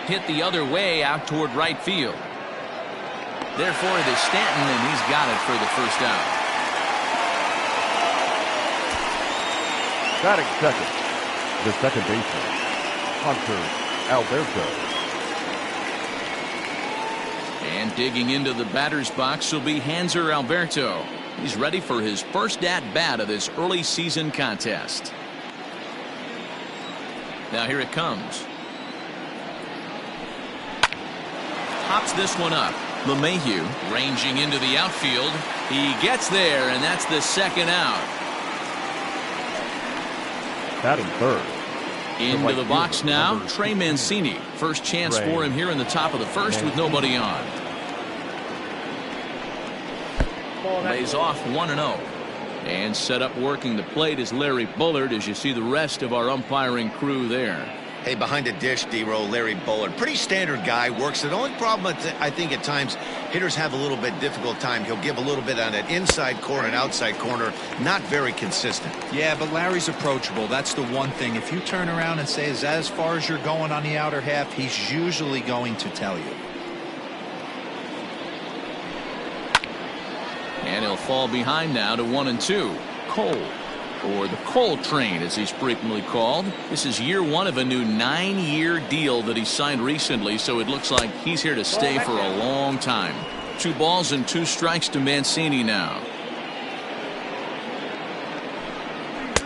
hit the other way out toward right field. Therefore, it is Stanton, and he's got it for the first out. Batting second, the second baseman, Hunter Alberto. And digging into the batter's box will be Hanser Alberto. He's ready for his first at-bat of this early season contest. Now here it comes. Pops this one up. LeMahieu ranging into the outfield. He gets there, and that's the second out. Batting third. Into the box now, Trey Mancini. First chance for him here in the top of the first with nobody on. Lays off 1-0. And set up working the plate is Larry Bullard, as you see the rest of our umpiring crew there. Hey, behind the dish, D-Row, Larry Bullard. Pretty standard guy, works it. The only problem, I think, at times, hitters have a little bit difficult time. He'll give a little bit on that inside corner and outside corner. Not very consistent. Yeah, but Larry's approachable. That's the one thing. If you turn around and say, is that as far as you're going on the outer half, he's usually going to tell you. And he'll fall behind now to 1-2. Cole, or the Cole train as he's frequently called. This is year one of a new 9-year deal that he signed recently, so it looks like he's here to stay for a long time. 2 balls and 2 strikes to Mancini now.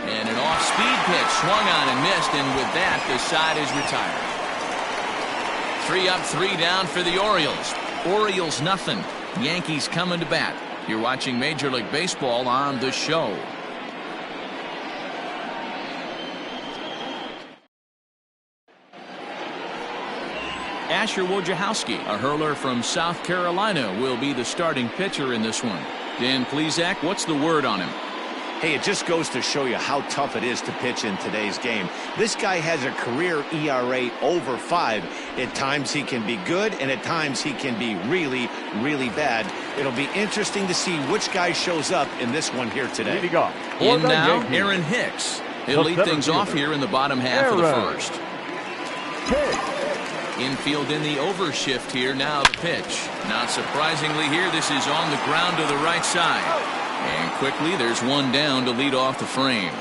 And an off-speed pitch swung on and missed, and with that the side is retired. 3 up, 3 down for the Orioles. Orioles nothing. Yankees coming to bat. You're watching Major League Baseball on The Show. Asher Wojciechowski, a hurler from South Carolina, will be the starting pitcher in this one. Dan Plesac, what's the word on him? Hey, it just goes to show you how tough it is to pitch in today's game. This guy has a career ERA over 5. At times he can be good, and at times he can be really, really bad. It'll be interesting to see which guy shows up in this one here today. In now, Aaron Hicks. He'll lead things off here in the bottom half of the first. Infield in the overshift here. Now the pitch. Not surprisingly here, this is on the ground to the right side. And quickly there's one down to lead off the frame.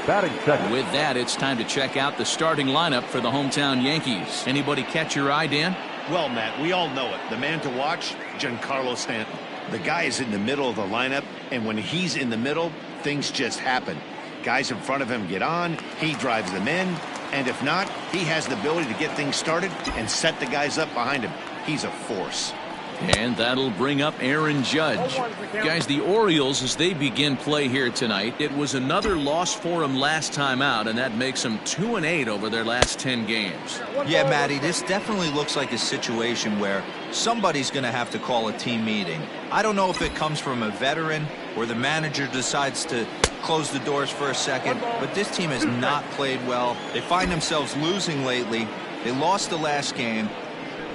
Batting second. With that, it's time to check out the starting lineup for the hometown Yankees. Anybody catch your eye, Dan? Well, Matt, we all know it. The man to watch, Giancarlo Stanton. The guy is in the middle of the lineup, and when he's in the middle, things just happen. Guys in front of him get on, he drives them in, and if not, he has the ability to get things started and set the guys up behind him. He's a force. And that'll bring up Aaron Judge. Guys, the Orioles, as they begin play here tonight, it was another loss for them last time out, and that makes them 2-8 over their last 10 games. Yeah, Matty, this definitely looks like a situation where somebody's going to have to call a team meeting. I don't know if it comes from a veteran or the manager decides to close the doors for a second, but this team has not played well. They find themselves losing lately. They lost the last game.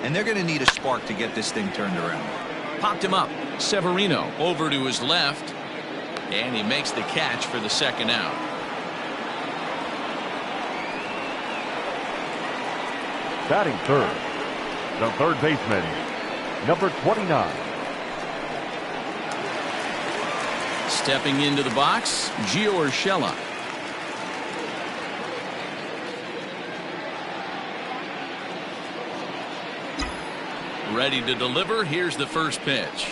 And they're going to need a spark to get this thing turned around. Popped him up. Severino over to his left. And he makes the catch for the second out. Batting third, the third baseman, number 29. Stepping into the box, Gio Urshela. Ready to deliver. Here's the first pitch.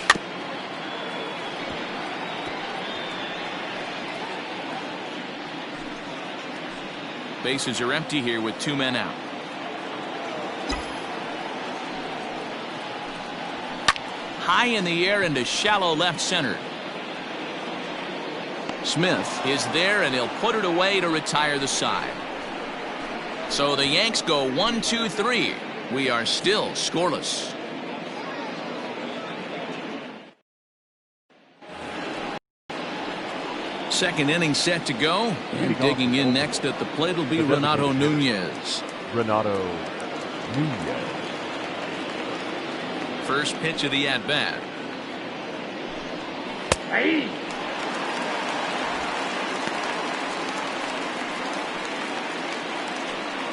Bases are empty here with 2 men out. High in the air into shallow left center. Smith is there, and he'll put it away to retire the side. So the Yanks go 1-2-3. We are still scoreless. Second inning set to go, and digging in next at the plate will be Renato Nunez. First pitch of the at-bat.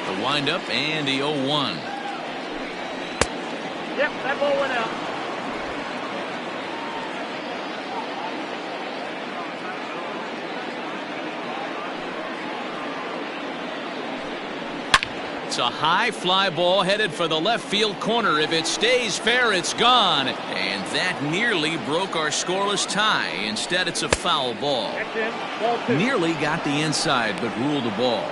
The windup and the 0-1. Yep, that ball went out. It's a high fly ball headed for the left field corner. If it stays fair, it's gone. And that nearly broke our scoreless tie. Instead, it's a foul ball. Ball 2. Nearly got the inside, but ruled a ball.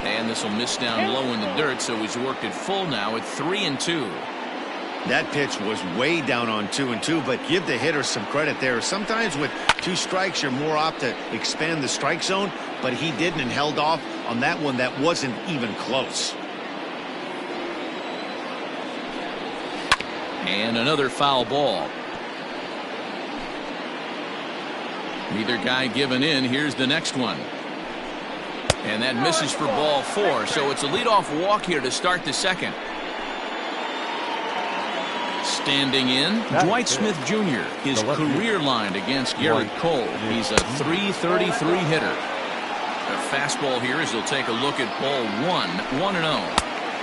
And this will miss down low in the dirt, so he's worked it full now at 3-2. That pitch was way down on 2-2, but give the hitter some credit there. Sometimes with 2 strikes, you're more apt to expand the strike zone, but he didn't and held off on that one that wasn't even close. And another foul ball. Neither guy giving in. Here's the next one. And that misses for ball 4, so it's a leadoff walk here to start the second. Standing in, Dwight Smith Jr. His career line against Garrett Cole. He's a .333 hitter. A fastball here as he'll take a look at ball 1, 1-0.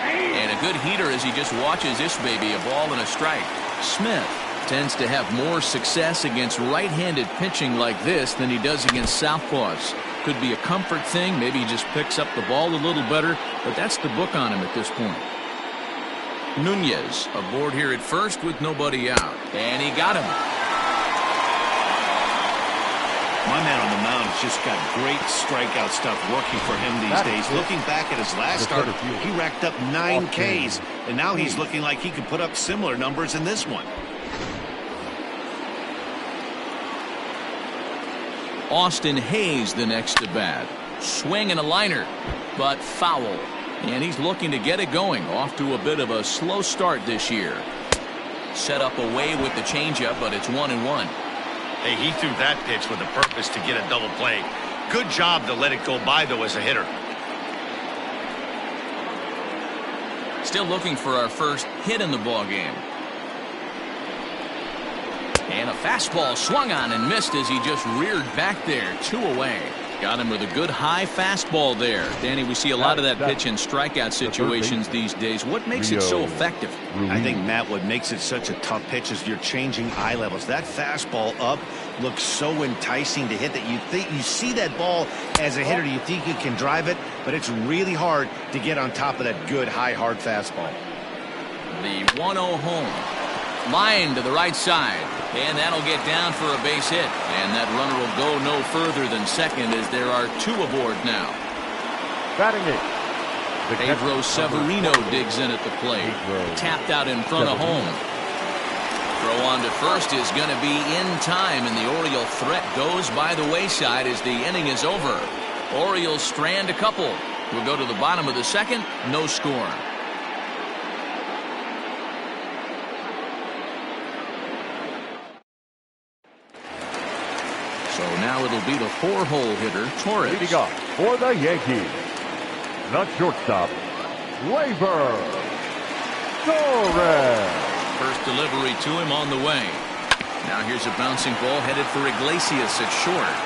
And a good heater as he just watches this baby, a ball and a strike. Smith tends to have more success against right-handed pitching like this than he does against southpaws. Could be a comfort thing. Maybe he just picks up the ball a little better, but that's the book on him at this point. Nunez aboard here at first with nobody out, and he got him. My man on the mound has just got great strikeout stuff working for him these days. Looking back at his last start, he racked up 9 Ks, and now he's looking like he could put up similar numbers in this one. Austin Hayes the next to bat. Swing and a liner, but foul. And he's looking to get it going. Off to a bit of a slow start this year. Set up away with the changeup, but it's 1-1. Hey, he threw that pitch with a purpose to get a double play. Good job to let it go by, though, as a hitter. Still looking for our first hit in the ball game. And a fastball swung on and missed as he just reared back there. 2 away. Got him with a good high fastball there. Danny, we see a lot of that pitch in strikeout situations these days. What makes it so effective? I think, Matt, what makes it such a tough pitch is you're changing eye levels. That fastball up looks so enticing to hit that you see that ball as a hitter. You think you can drive it, but it's really hard to get on top of that good high hard fastball. The 1-0 home. Line to the right side, and that'll get down for a base hit, and that runner will go no further than second as there are 2 aboard now. Batting it. Pedro Severino digs in at the plate. Tapped out in front of home. Throw on to first is going to be in time, and the Oriole threat goes by the wayside as the inning is over. Orioles strand a couple. We'll go to the bottom of the second. No score. So now it'll be the 4-hole hitter, Torres. Leading off for the Yankees, the shortstop, Gleyber Torres. First delivery to him on the way. Now here's a bouncing ball headed for Iglesias at short.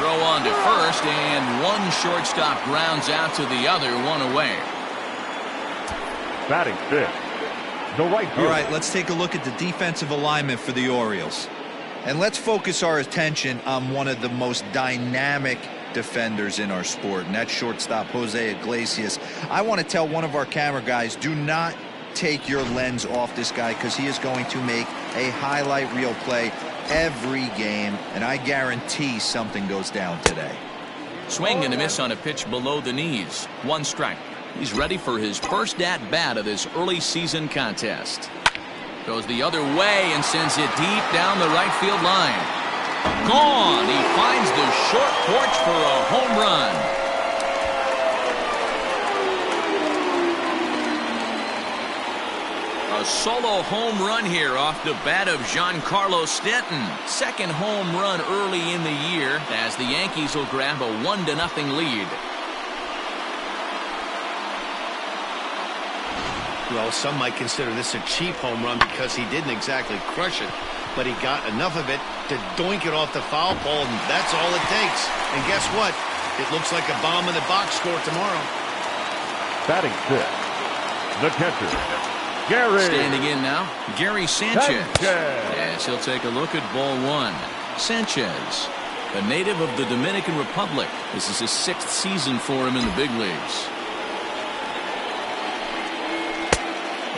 Throw on to first, and one shortstop grounds out to the other, 1 away. Batting fifth, the right fielder. All right, let's take a look at the defensive alignment for the Orioles. And let's focus our attention on one of the most dynamic defenders in our sport, and that's shortstop Jose Iglesias. I want to tell one of our camera guys, do not take your lens off this guy, because he is going to make a highlight reel play every game, and I guarantee something goes down today. Swing and a miss on a pitch below the knees. 1 strike. He's ready for his first at-bat of this early season contest. Goes the other way and sends it deep down the right field line. Gone. He finds the short porch for a home run. A solo home run here off the bat of Giancarlo Stanton. Second home run early in the year as the Yankees will grab a 1-0 lead. Well, some might consider this a cheap home run because he didn't exactly crush it, but he got enough of it to doink it off the foul pole, and that's all it takes. And guess what? It looks like a bomb in the box score tomorrow. Batting fifth, the catcher, Gary. Standing in now, Gary Sanchez. Sanchez. Yes, he'll take a look at ball one. Sanchez, a native of the Dominican Republic. This is his 6th season for him in the big leagues.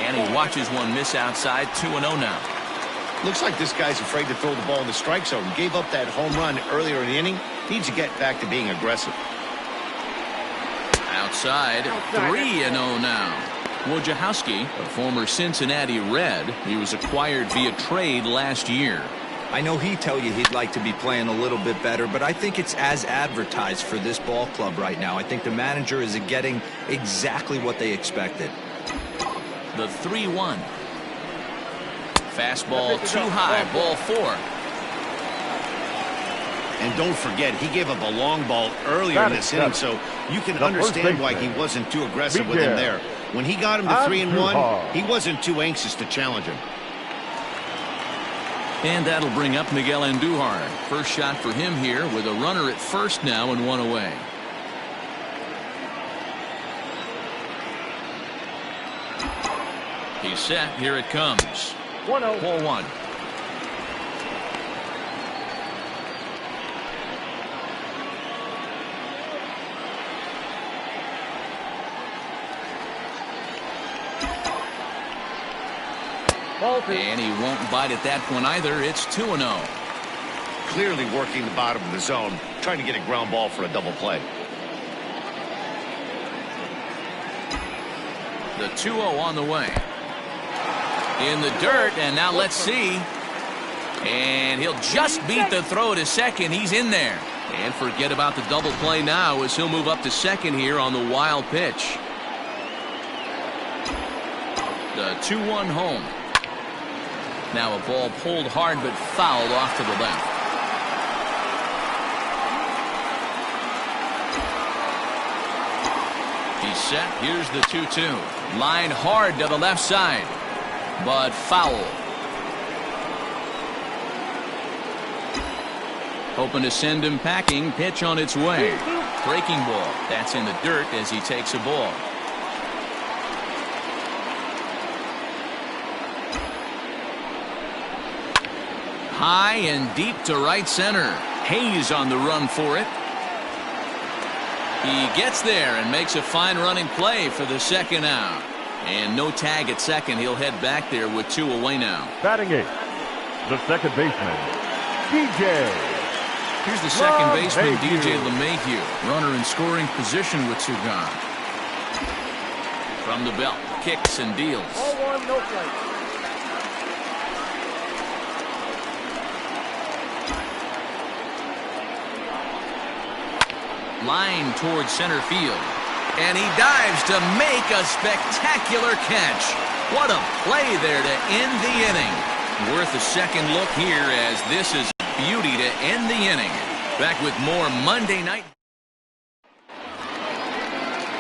And he watches one miss outside. 2-0 now. Looks like this guy's afraid to throw the ball in the strike zone. Gave up that home run earlier in the inning. Needs to get back to being aggressive. Outside, 3-0 now. Wojciechowski, a former Cincinnati Red, he was acquired via trade last year. I know he'd tell you he'd like to be playing a little bit better, but I think it's as advertised for this ball club right now. I think the manager is getting exactly what they expected. The 3-1. Fastball too high, ball 4. And don't forget, he gave up a long ball earlier in this inning, so you can understand why he wasn't too aggressive with him there. When he got him to 3-1, he wasn't too anxious to challenge him. And that'll bring up Miguel Andujar. First shot for him here with a runner at first now and one away. He's set. Here it comes. 1-0. Ball 1. Ball 2. And he won't bite at that one either. It's 2-0. Clearly working the bottom of the zone, trying to get a ground ball for a double play. The 2-0 on the way. In the dirt, and now let's see. And he'll just beat the throw to second. He's in there. And forget about the double play now as he'll move up to second here on the wild pitch. The 2-1 home. Now a ball pulled hard but fouled off to the left. He's set. Here's the 2-2. Line hard to the left side, but foul. Hoping to send him packing. Pitch on its way. Breaking ball. That's in the dirt as he takes a ball. High and deep to right center. Hayes on the run for it. He gets there and makes a fine running play for the second out. And no tag at second. He'll head back there with 2 away now. Batting eighth, the second baseman, DJ. Here's the second baseman, DJ LeMahieu. Runner in scoring position with 2 gone. From the belt, kicks and deals. Ball 1, no play. Line towards center field. And he dives to make a spectacular catch. What a play there to end the inning. Worth a second look here as this is beauty to end the inning. Back with more Monday night.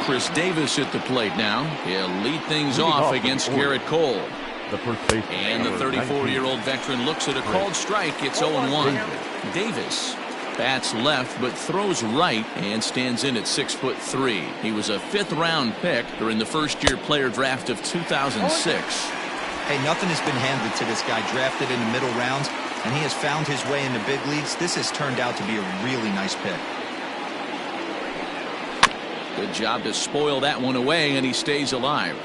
Chris Davis at the plate now. He'll lead things off against Garrett Cole. The first baseman. And the 34-year-old veteran looks at a called strike. It's 0-1. Davis bats left but throws right and stands in at 6'3". He was a 5th-round pick during the first-year player draft of 2006. Hey, nothing has been handed to this guy. Drafted in the middle rounds, and he has found his way in the big leagues. This has turned out to be a really nice pick. Good job to spoil that one away, and he stays alive.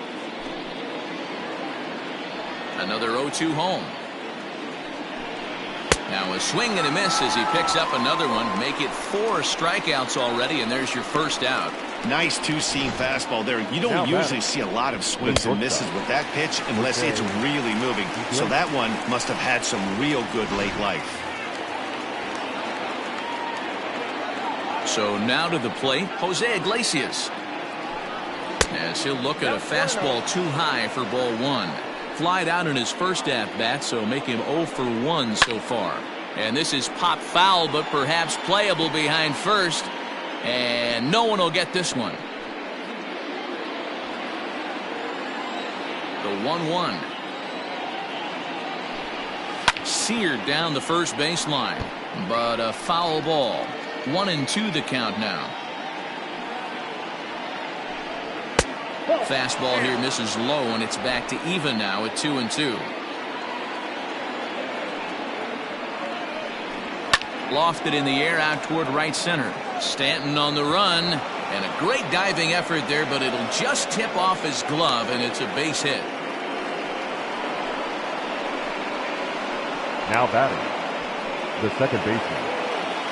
Another 0-2 home. Now a swing and a miss as he picks up another one. Make it 4 strikeouts already, and there's your first out. Nice two-seam fastball there. You don't usually see a lot of swings and misses with that pitch unless it's really moving. So that one must have had some real good late life. So now to the plate, Jose Iglesias. As he'll look at a fastball too high for ball 1. Flied out in his first at-bat, so make him 0 for 1 so far. And this is pop foul, but perhaps playable behind first. And no one will get this one. The 1-1. Seared down the first baseline, but a foul ball. 1-2 the count now. Fastball here misses low, and it's back to even now at 2-2. Lofted in the air out toward right center. Stanton on the run, and a great diving effort there, but it'll just tip off his glove, and it's a base hit. Now batting, the second baseman,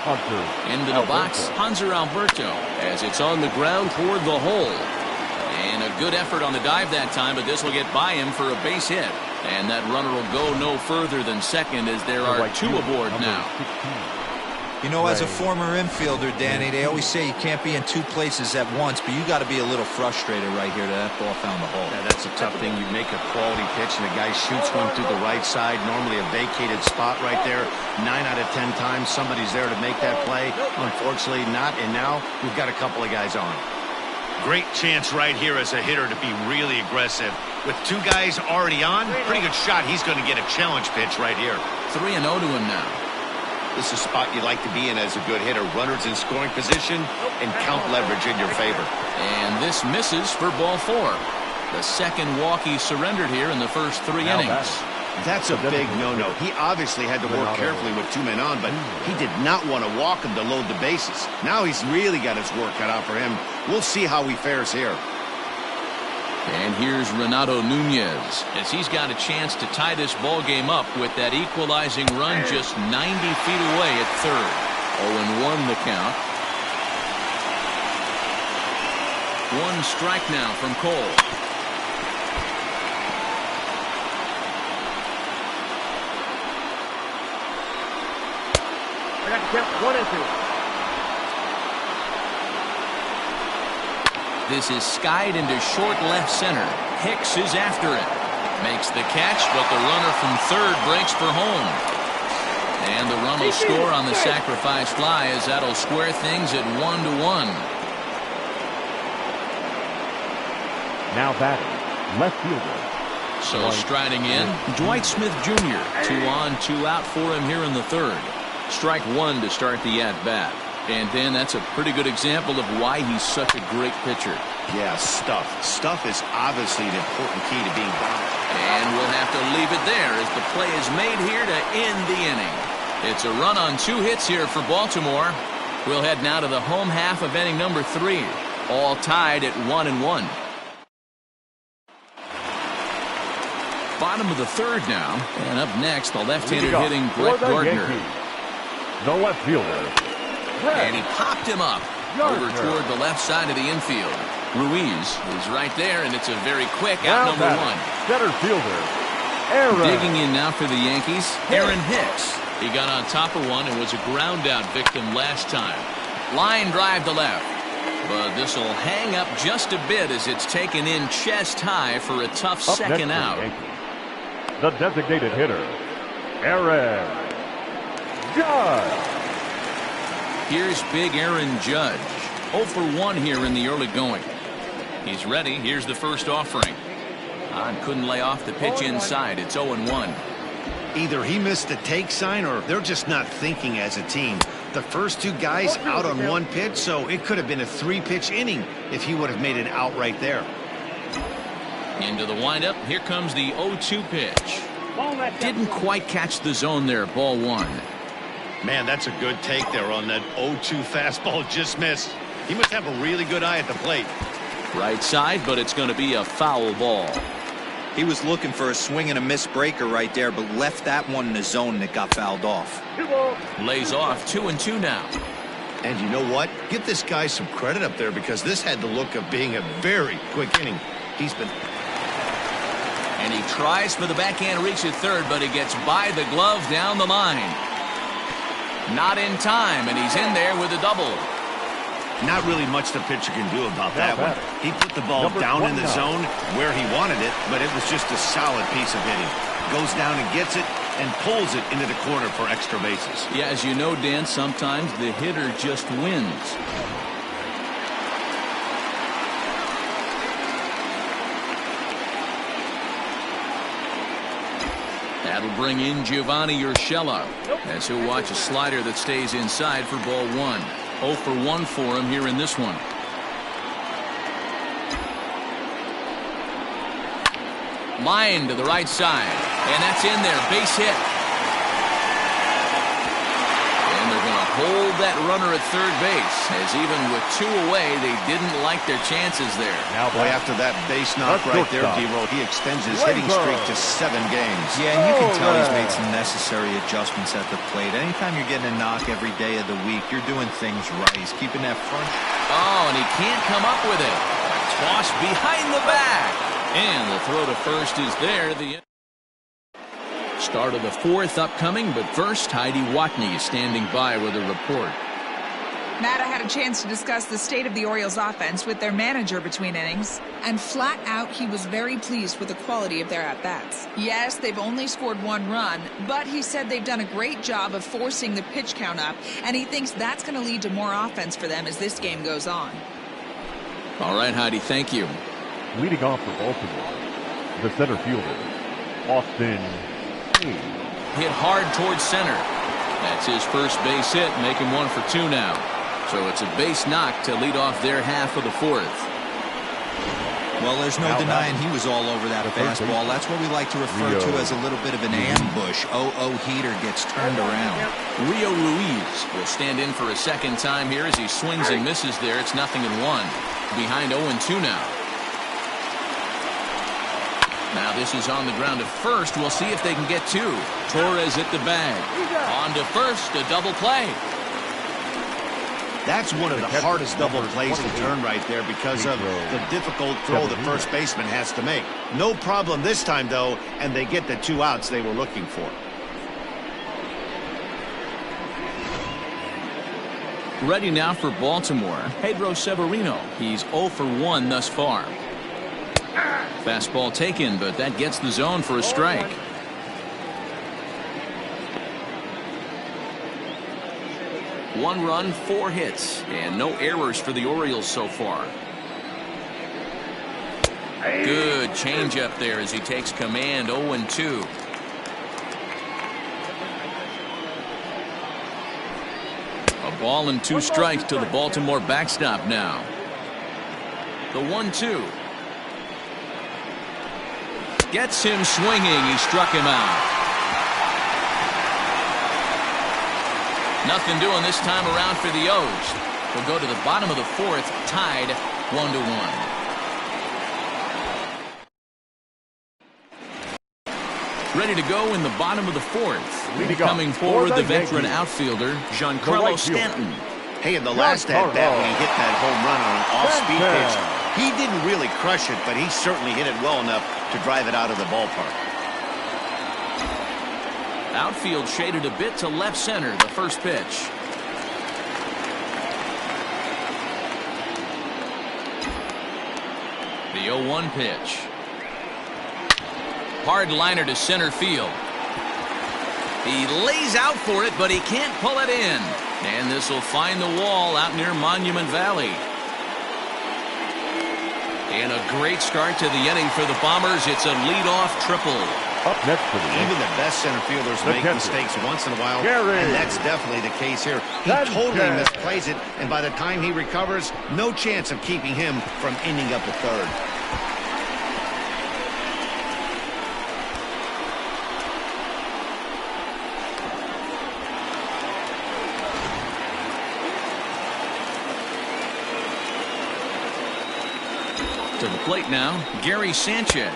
Hunter Into the box, Hanser Alberto, as it's on the ground toward the hole. And a good effort on the dive that time, but this will get by him for a base hit. And that runner will go no further than second, as there are two aboard now. You know, as a former infielder, Danny, they always say you can't be in two places at once, but you got to be a little frustrated right here that ball found the hole. Yeah, that's a tough thing. You make a quality pitch, and the guy shoots one through the right side, normally a vacated spot right there. 9 out of 10 times, somebody's there to make that play. Unfortunately, not, and now we've got a couple of guys on. Great chance right here as a hitter to be really aggressive. With two guys already on, pretty good shot. He's going to get a challenge pitch right here. 3-0 to him now. This is a spot you like to be in as a good hitter. Runners in scoring position and count leverage in your favor. And this misses for ball 4. The second walk he surrendered here in the first 3 innings. That's a big no-no. He obviously had to work carefully with 2 men on, but he did not want to walk him to load the bases. Now he's really got his work cut out for him. We'll see how he fares here. And here's Renato Nunez, as he's got a chance to tie this ball game up with that equalizing run just 90 feet away at third. 0-1 the count. 1 strike now from Cole. I got to count 1-2. This is skied into short left center. Hicks is after it. Makes the catch, but the runner from third breaks for home. And the run will score on the sacrifice fly, as that'll square things at 1-1. Now batting, left fielder. So striding in, Dwight Smith Jr. 2 on, 2 out for him here in the third. Strike 1 to start the at-bat. And Dan, that's a pretty good example of why he's such a great pitcher. Yeah, stuff. Stuff is obviously an important key to being dominant. And we'll have to leave it there as the play is made here to end the inning. It's a run on 2 hits here for Baltimore. We'll head now to the home half of inning number 3. All tied at 1-1. Bottom of the third now. And up next, the left-hander hitting Brett Gardner. The left fielder. And he popped him up over toward the left side of the infield. Ruiz is right there, and it's a very quick out number 1. Center fielder, Aaron. Digging in now for the Yankees, Aaron Hicks. He got on top of one and was a ground out victim last time. Line drive to left. But this will hang up just a bit as it's taken in chest high for a tough second out. The designated hitter, Aaron Judge. Here's big Aaron Judge. 0 for 1 here in the early going. He's ready. Here's the first offering. Couldn't lay off the pitch inside. It's 0-1. Either he missed the take sign or they're just not thinking as a team. The first 2 guys out on 1 pitch, so it could have been a 3-pitch inning if he would have made it out right there. Into the windup. Here comes the 0-2 pitch. Didn't quite catch the zone there. Ball 1. Man, that's a good take there on that 0-2 fastball. Just missed. He must have a really good eye at the plate. Right side, but it's going to be a foul ball. He was looking for a swing and a miss breaker right there, but left that one in the zone and it got fouled off. Lays off 2-2 now. And you know what? Give this guy some credit up there, because this had the look of being a very quick inning. He's been... And he tries for the backhand reach at third, but he gets by the glove down the line. Not in time, and he's in there with a double. Not really much the pitcher can do about that one. He put the ball down in the zone where he wanted it, but it was just a solid piece of hitting. Goes down and gets it and pulls it into the corner for extra bases. Yeah, as you know, Dan, sometimes the hitter just wins. He'll bring in Giovanni Urshela as he'll watch a slider that stays inside for ball 1. 0 for 1 for him here in this one. Line to the right side, and that's in there. Base hit. And they're going to hold that runner at third base, as even with 2 away, they didn't like their chances there. Now, boy, after that base knock right there, D-Roll, he extends his hitting streak to 7 games. Yeah, and you can tell he's made some necessary adjustments at the plate. Anytime you're getting a knock every day of the week, you're doing things right. He's keeping that front. Oh, and he can't come up with it. A toss behind the back. And the throw to first is there. The start of the 4th upcoming, but first, Heidi Watney is standing by with a report. Matt, I had a chance to discuss the state of the Orioles offense with their manager between innings, and flat out he was very pleased with the quality of their at-bats. Yes, they've only scored 1 run, but he said they've done a great job of forcing the pitch count up, and he thinks that's going to lead to more offense for them as this game goes on. All right, Heidi, thank you. Leading off for Baltimore, the center fielder, Austin Hayes. Hit hard towards center. That's his first base hit, making 1 for 2 now. So it's a base knock to lead off their half of the 4th. Well, there's no denying he was all over that fastball. That's what we like to refer to as a little bit of an ambush. 0-0 heater gets turned around. Rio Ruiz will stand in for a second time here as he swings and misses there. It's 0-1. Behind 0-2 now. Now this is on the ground to first. We'll see if they can get 2. Torres at the bag. On to first, a double play. That's one of the hardest double plays to turn right there because of the difficult throw the first baseman has to make. No problem this time, though, and they get the 2 outs they were looking for. Ready now for Baltimore, Pedro Severino. He's 0 for 1 thus far. Fastball taken, but that gets the zone for a strike. One run, 4 hits, and no errors for the Orioles so far. Good changeup there as he takes command. 0-2. A ball and 2 strikes to the Baltimore backstop now. The 1-2. Gets him swinging. He struck him out. Nothing doing this time around for the O's. We'll go to the bottom of the 4th, tied 1-1. Ready to go in the bottom of the 4th. Coming forward, the veteran outfielder, Giancarlo Stanton. Hey, in the last at-bat when he hit that home run on an off-speed pitch, he didn't really crush it, but he certainly hit it well enough to drive it out of the ballpark. Outfield shaded a bit to left center, the first pitch. The 0-1 pitch. Hard liner to center field. He lays out for it, but he can't pull it in. And this will find the wall out near Monument Valley. And a great start to the inning for the Bombers. It's a leadoff triple. Up next for the Even the best center fielders make mistakes once in a while, and that's definitely the case here. He totally misplays it, and by the time he recovers, no chance of keeping him from ending up at third. To the plate now, Gary Sanchez,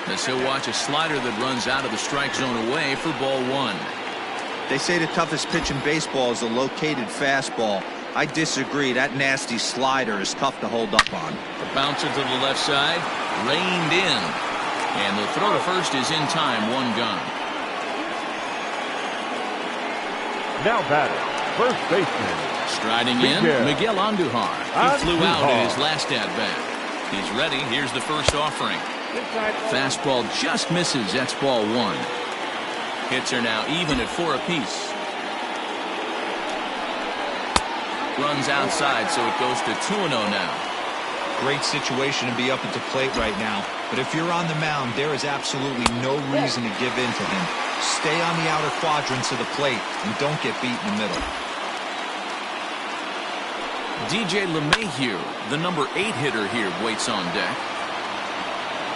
as he'll watch a slider that runs out of the strike zone away for ball 1. They say the toughest pitch in baseball is a located fastball. I disagree. That nasty slider is tough to hold up on. The bouncer to the left side, reined in. And the throw to first is in time, 1 gone. Now batting, first baseman. Striding in, Miguel Andujar. He flew out in his last at-bat. He's ready. Here's the first offering. Fastball just misses. That's ball 1. Hits are now even at 4 apiece. Runs outside, so it goes to 2-0 now. Great situation to be up at the plate right now. But if you're on the mound, there is absolutely no reason to give in to him. Stay on the outer quadrants of the plate and don't get beat in the middle. DJ LeMahieu, the number 8 hitter here, waits on deck.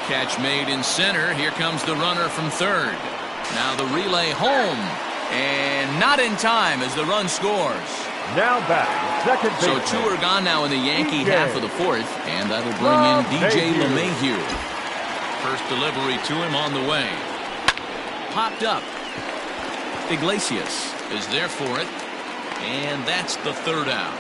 Catch made in center. Here comes the runner from third. Now the relay home. And not in time as the run scores. Now batting, second So baseman. 2 are gone now in the Yankee DJ half of the fourth. And that'll bring in DJ LeMahieu. LeMahieu. First delivery to him on the way. Popped up. Iglesias is there for it. And that's the third out.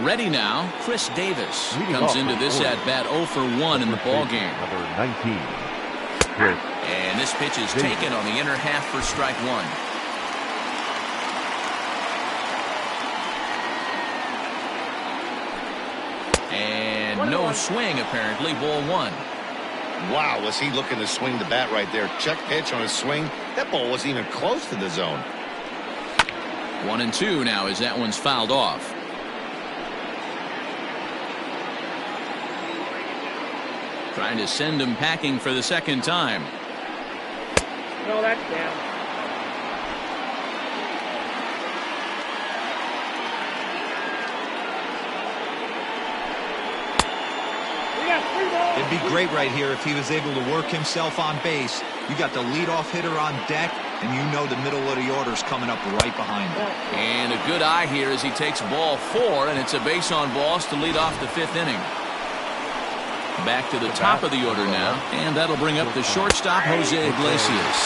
Ready now, Chris Davis Leading comes off into for this Florida. at-bat 0 for 1 in the ball game. Number 19, Chris. And this pitch is Davis. taken on the inner half for strike 1. And no swing, apparently. Ball 1. Wow, was he looking to swing the bat right there? Check pitch on his swing. That ball wasn't even close to the zone. 1-2 now as that one's fouled off. Trying to send him packing for the second time. No, that's down. We got 3 balls. It'd be great right here if he was able to work himself on base. You got the leadoff hitter on deck, and you know the middle of the order's coming up right behind him. And a good eye here as he takes ball 4, and it's a base on balls to lead off the 5th inning. Back to the top of the order now, and that'll bring up the shortstop, Jose Iglesias.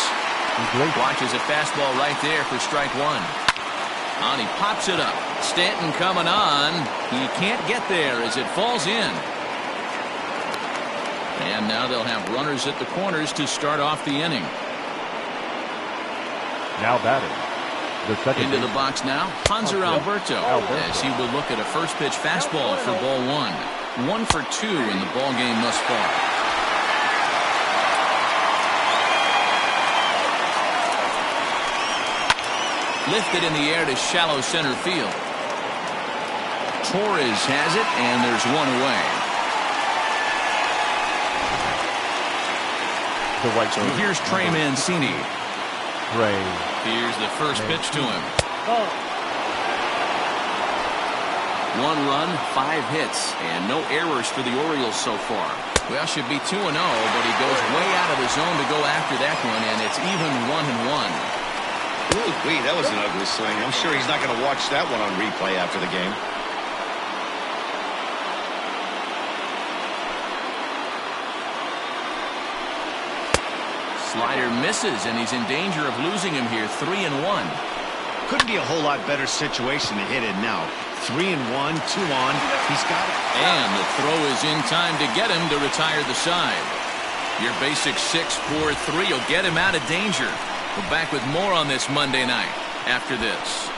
Watches a fastball right there for strike 1. And he pops it up. Stanton coming on. He can't get there as it falls in. And now they'll have runners at the corners to start off the inning. Now batting, the second Into the baseman. box now, Hanser Alberto, as he will look at a first pitch fastball for ball 1. 1 for 2 in the ball game thus far. Lifted in the air to shallow center field. Torres has it, and there's 1 away. The right So fielder. here's Trey Mancini. Trey. Here's the first pitch to him. Oh, 1 run, 5 hits, and no errors for the Orioles so far. Well, should be 2-0, but he goes way out of the zone to go after that one, and it's even 1-1. Ooh, that was an ugly swing. I'm sure he's not going to watch that one on replay after the game. Slider misses, and he's in danger of losing him here. 3-1. Couldn't be a whole lot better situation to hit it now. 3-1, 2 on. He's got it. And the throw is in time to get him to retire the side. Your basic 6-4-3 will get him out of danger. We're back with more on this Monday night after this.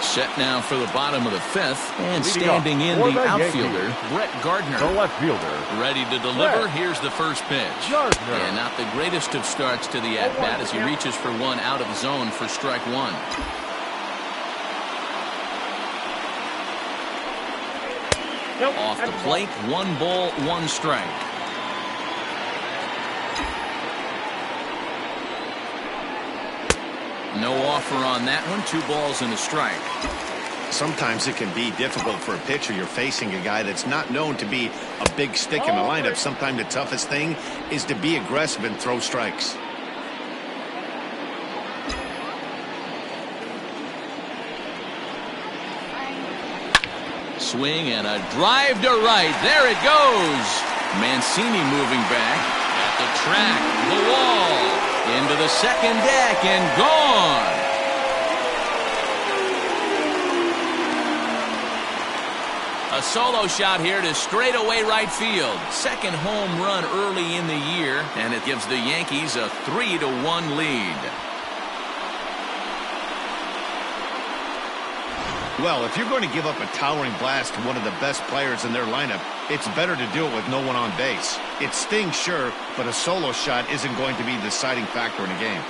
Set now for the bottom of the 5th, and Leading standing off in for the the outfielder, Yankees, Brett The Gardner. left fielder. Ready to deliver. Brett Here's the first pitch. Gardner. And not the greatest of starts to the at-bat as he reaches for 1 out of zone for strike 1. nope. Off the that's plate, 1 ball, 1 strike. No offer on that one. 2 balls and a strike. Sometimes it can be difficult for a pitcher. You're facing a guy that's not known to be a big stick in the lineup. Sometimes the toughest thing is to be aggressive and throw strikes. Swing and a drive to right. There it goes. Mancini moving back at the track, the wall, into the second deck and gone. A solo shot here to straightaway right field. Second home run early in the year, and it gives the Yankees a 3-1 lead. Well, if you're going to give up a towering blast to one of the best players in their lineup, it's better to do it with no one on base. It stings, sure, but a solo shot isn't going to be the deciding factor in a game.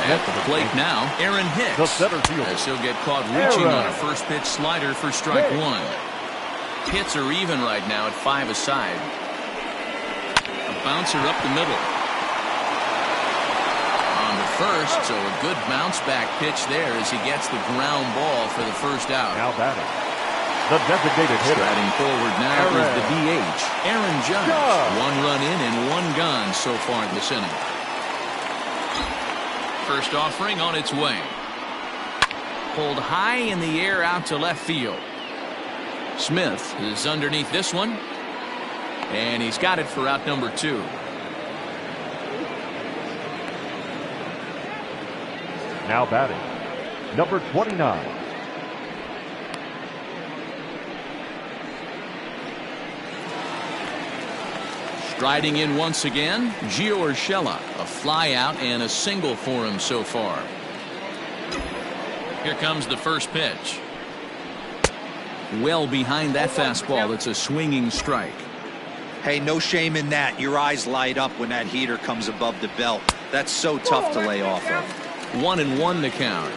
At the plate now, Aaron Hicks. The center fielder. As he'll get caught reaching on a first pitch slider for strike one. Hits are even right now at 5 aside. A bouncer up the middle. On to first, so a good bounce back pitch there as he gets the ground ball for the first out. Now batting, the designated hitter. Striding forward now is the DH, Aaron Judge. 1 run in and 1 gone so far this inning. First offering on its way. Pulled high in the air out to left field. Smith is underneath this one. And he's got it for out number 2. Now batting, number 29. Striding in once again, Gio Urshela. A fly out and a single for him so far. Here comes the first pitch. Well behind that fastball. It's a swinging strike. Hey, no shame in that. Your eyes light up when that heater comes above the belt. That's so tough to lay off of. 1-1 the count.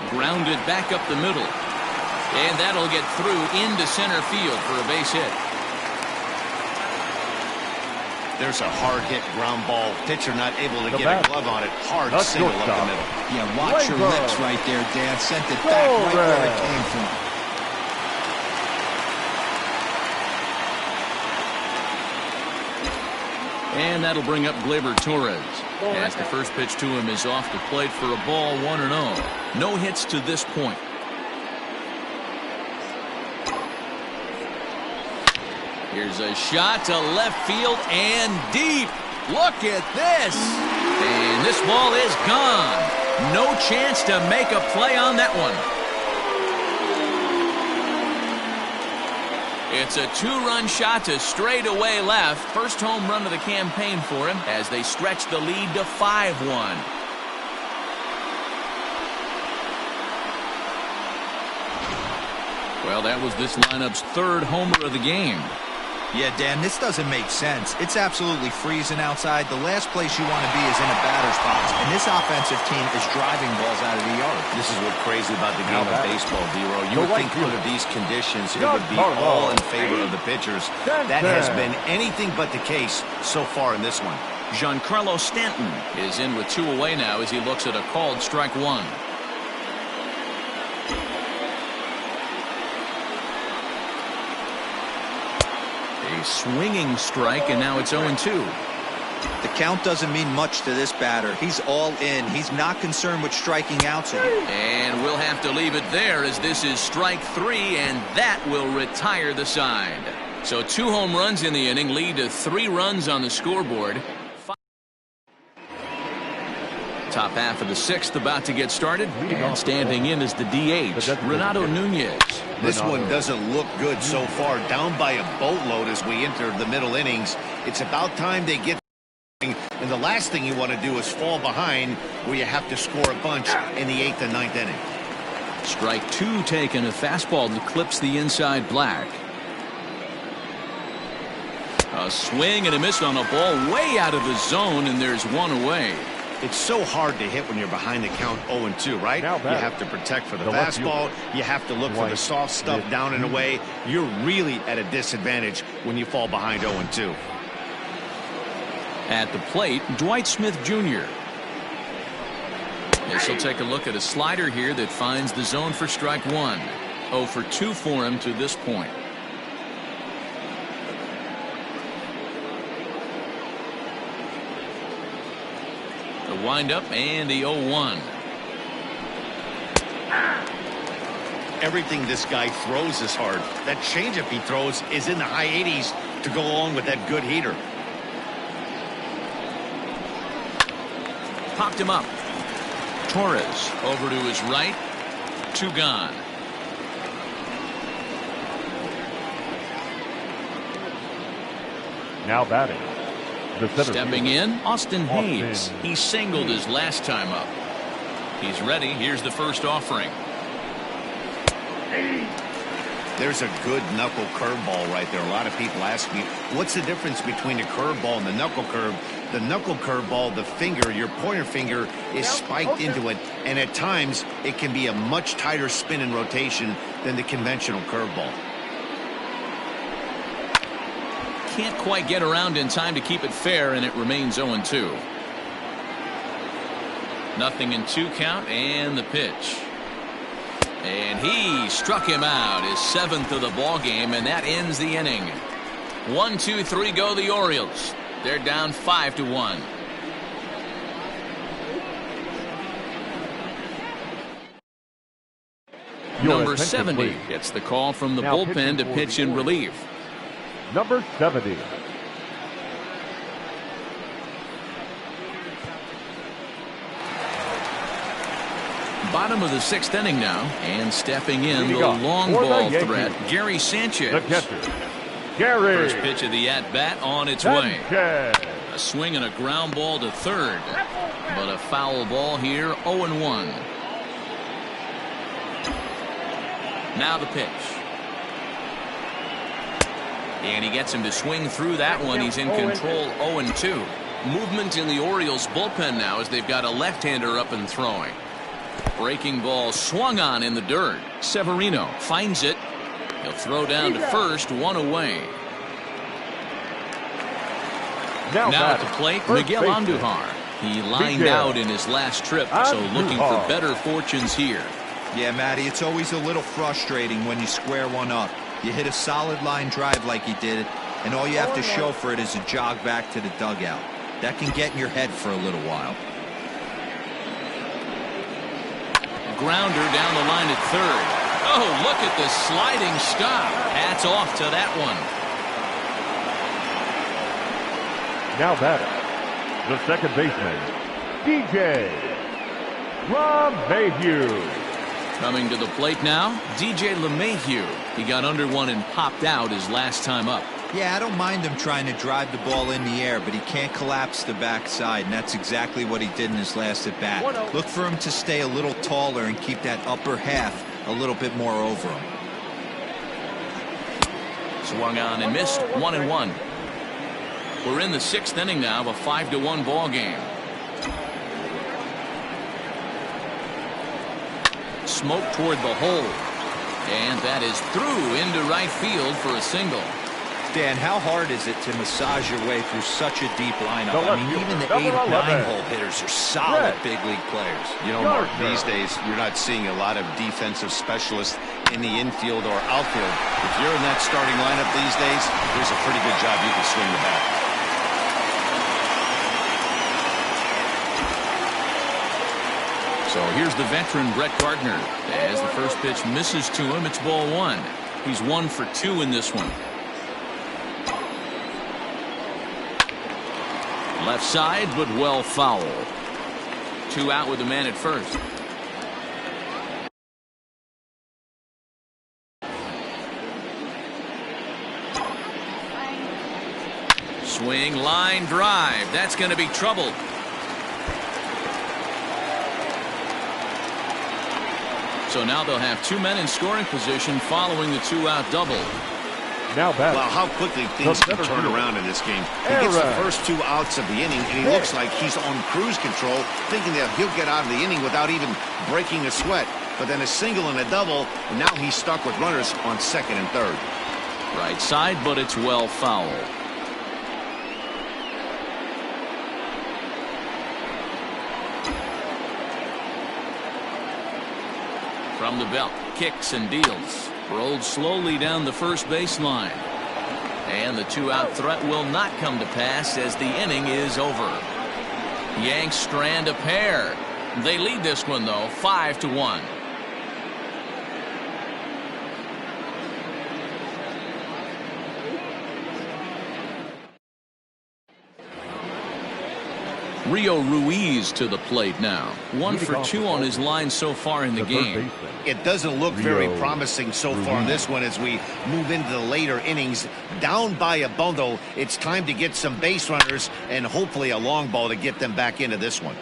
Grounded back up the middle. And that'll get through into center field for a base hit. There's a hard hit ground ball. Pitcher not able to get a glove on it. Hard single up the middle. Yeah, watch your lips right there, Dan. Sent it back right where it came from. And that'll bring up Gleyber Torres. As the first pitch to him is off the plate for a ball, 1-0. No hits to this point. Here's a shot to left field and deep. Look at this. And this ball is gone. No chance to make a play on that one. It's a 2-run shot to straightaway left. First home run of the campaign for him as they stretch the lead to 5-1. Well, that was this lineup's 3rd homer of the game. Yeah, Dan, this doesn't make sense. It's absolutely freezing outside. The last place you want to be is in a batter's box, and this offensive team is driving balls out of the yard. This is what's crazy about the game of baseball, D-Row. You would think under these conditions it would be all in favor of the pitchers. That has been anything but the case so far in this one. Giancarlo Stanton is in with 2 away now as he looks at a called strike 1. A swinging strike, and now it's 0-2. The count doesn't mean much to this batter. He's all in. He's not concerned with striking out. And we'll have to leave it there as this is strike 3, and that will retire the side. So 2 home runs in the inning lead to 3 runs on the scoreboard. Top half of the 6th about to get started, and standing in is the DH, Renato Nunez. This one doesn't look good so far. Down by a boatload as we enter the middle innings. It's about time they get, and the last thing you want to do is fall behind where you have to score a bunch in the 8th and 9th inning. Strike 2 taken, a fastball that clips the inside black. A swing and a miss on a ball way out of the zone, and there's 1 away. It's so hard to hit when you're behind the count 0-2, right? You have to protect for the fastball. You have to look for the soft stuff down and away. You're really at a disadvantage when you fall behind 0-2. At the plate, Dwight Smith Jr. Yes, he'll take a look at a slider here that finds the zone for strike 1. 0 for 2 for him to this point. The windup and the 0-1. Everything this guy throws is hard. That changeup he throws is in the high 80s to go along with that good heater. Popped him up. Torres over to his right. 2 gone. Now batting, the center Stepping fielder, in, Austin Hayes. He singled his last time up. He's ready. Here's the first offering. There's a good knuckle curveball right there. A lot of people ask me, what's the difference between a curveball and the knuckle curve? The knuckle curveball, the finger, your pointer finger is spiked into it, and at times it can be a much tighter spin and rotation than the conventional curveball. Can't quite get around in time to keep it fair, and it remains 0-2. Nothing in 2 count, and the pitch. And he struck him out, his 7th of the ball game, and that ends the inning. 1, 2, 3 go the Orioles. They're down 5-1. Number 70 gets the call from the bullpen to pitch in relief. Number 70. Bottom of the 6th inning now, and stepping in the long ball threat, Gary Sanchez. The catcher, Gary. First pitch of the at-bat on its way. A swing and a ground ball to third, but a foul ball here, 0-1. Now the pitch. And he gets him to swing through that one. He's in control, 0-2. Movement in the Orioles bullpen now as they've got a left-hander up and throwing. Breaking ball swung on in the dirt. Severino finds it. He'll throw down to first, 1 away. Now at the plate, Miguel Andujar. He lined out in his last trip, so looking for better fortunes here. Yeah, Matty, it's always a little frustrating when you square one up. You hit a solid line drive like he did, and all you have to show for it is a jog back to the dugout. That can get in your head for a little while. Grounder down the line at third. Oh, look at the sliding stop. Hats off to that one. Now batter, the second baseman, DJ LeMahieu. Coming to the plate now, DJ LeMahieu. He got under one and popped out his last time up. Yeah, I don't mind him trying to drive the ball in the air, but he can't collapse the backside, and that's exactly what he did in his last at-bat. Look for him to stay a little taller and keep that upper half a little bit more over him. Swung on and missed, 1-1. We're in the 6th inning now of a 5-1 ball game. Smoke toward the hole, and that is through into right field for a single. Dan, how hard is it to massage your way through such a deep lineup? I mean, even the 8 and 9 hole hitters are solid big league players. You know, Mark, these days you're not seeing a lot of defensive specialists in the infield or outfield. If you're in that starting lineup these days, there's a pretty good job you can swing the bat. So here's the veteran Brett Gardner. As the first pitch misses to him, it's ball 1. He's 1 for 2 in this one. Left side, but well foul. 2 out with the man at first. Swing, line drive. That's going to be trouble. So now they'll have 2 men in scoring position following the 2-out double. Now back. Well, how quickly things can turn around in this game. He gets the first 2 outs of the inning, and he looks like he's on cruise control, thinking that he'll get out of the inning without even breaking a sweat. But then a single and a double, and now he's stuck with runners on second and third. Right side, but it's well foul. From the belt, kicks and deals. Rolled slowly down the first baseline. And the 2-out threat will not come to pass as the inning is over. Yanks strand a pair. They lead this one, though, 5-1. Rio Ruiz to the plate now. 1 for 2 on his line so far in the game. It doesn't look very promising so far in this one as we move into the later innings. Down by a bundle, it's time to get some base runners and hopefully a long ball to get them back into this one.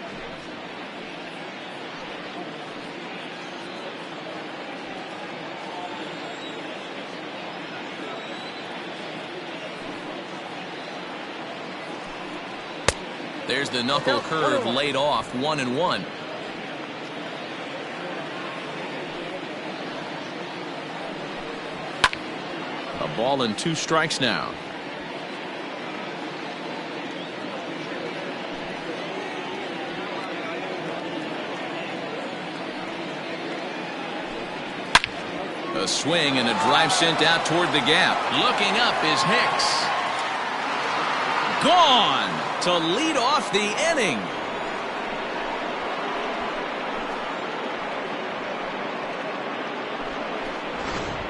There's the knuckle curve laid off, 1-1. A ball and 2 strikes now. A swing and a drive sent out toward the gap. Looking up is Hicks. Gone to lead off the inning.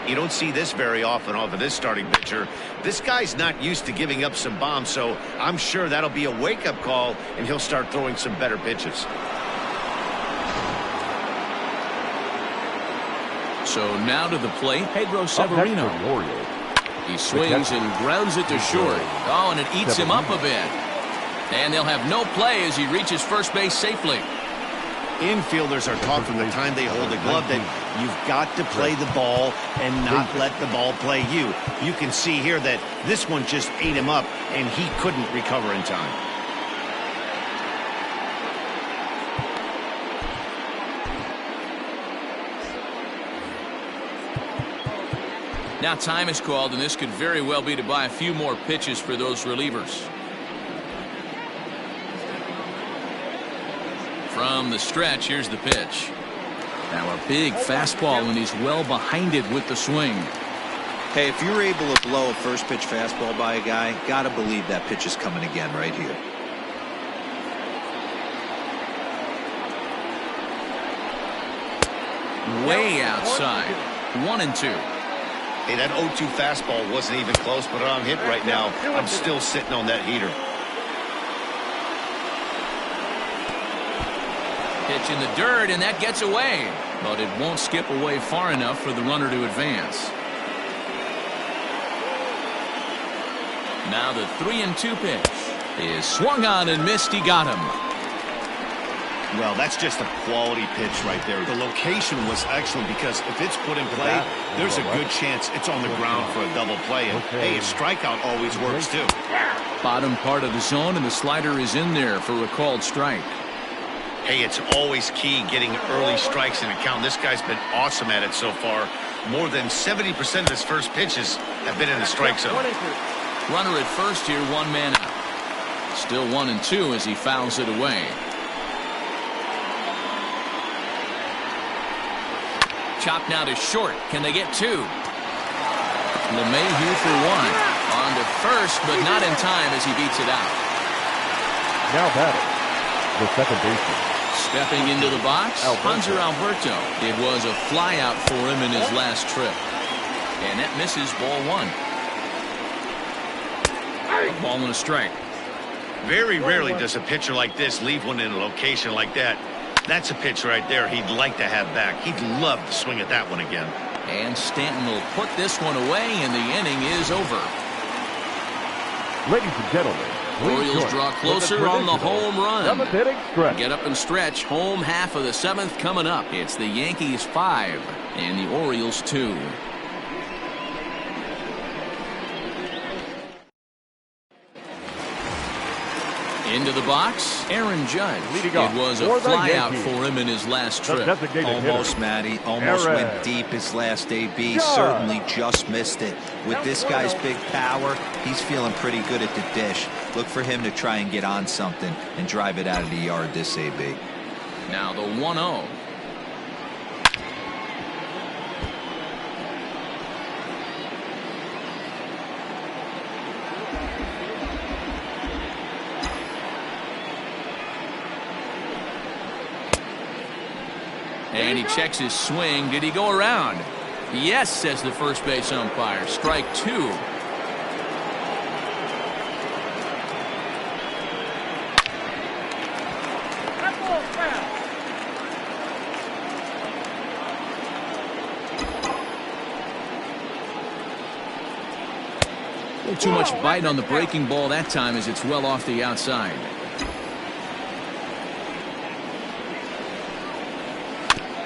You don't see this very often off of this starting pitcher. This guy's not used to giving up some bombs, so I'm sure that'll be a wake-up call, and he'll start throwing some better pitches. So now to the plate, Pedro Severino. He swings and grounds it to short. Oh, and it eats him up a bit. And they'll have no play as he reaches first base safely. Infielders are taught from the time they hold a glove that you've got to play the ball and not let the ball play you. You can see here that this one just ate him up, and he couldn't recover in time. Now time is called, and this could very well be to buy a few more pitches for those relievers. From the stretch, here's the pitch. Now a big fastball, and he's well behind it with the swing. Hey, if you're able to blow a first pitch fastball by a guy, gotta believe that pitch is coming again right here. Way outside. 1-2. Hey, that 0-2 fastball wasn't even close, but on hit right now, I'm still sitting on that heater. Pitch in the dirt, and that gets away. But it won't skip away far enough for the runner to advance. Now the 3-2 pitch is swung on and missed. He got him. Well, that's just a quality pitch right there. The location was excellent because if it's put in play, there's a good chance it's on the ground for a double play. And hey, a strikeout always works too. Bottom part of the zone, and the slider is in there for a called strike. Hey, it's always key getting early strikes in a count. This guy's been awesome at it so far. More than 70% of his first pitches have been in the strike zone. Runner at first here, 1 man out. Still 1-2 as he fouls it away. Chop now to short. Can they get 2? LeMahieu for 1. On to first, but not in time as he beats it out. Now batting, the second baseman. Stepping into the box, Hanser Alberto. It was a flyout for him in his last trip. And that misses, ball 1. A ball and a strike. Very rarely does a pitcher like this leave one in a location like that. That's a pitch right there he'd like to have back. He'd love to swing at that one again. And Stanton will put this one away, and the inning is over. Ladies and gentlemen, Orioles draw closer on the home run. 7th inning stretch. Get up and stretch. Home half of the 7th coming up. It's the Yankees 5 and the Orioles 2. Into the box, Aaron Judge. Leading off It was a for the flyout Yankees, for him in his last the trip. designated Almost, hitter, Matty. Almost Aaron went deep his last AB. Judge. Certainly just missed it. With this guy's big power, he's feeling pretty good at the dish. Look for him to try and get on something and drive it out of the yard this AB. Now the 1-0. And he checks his swing. Did he go around? Yes, says the first base umpire. Strike 2. A little too much bite on the breaking ball that time as it's well off the outside.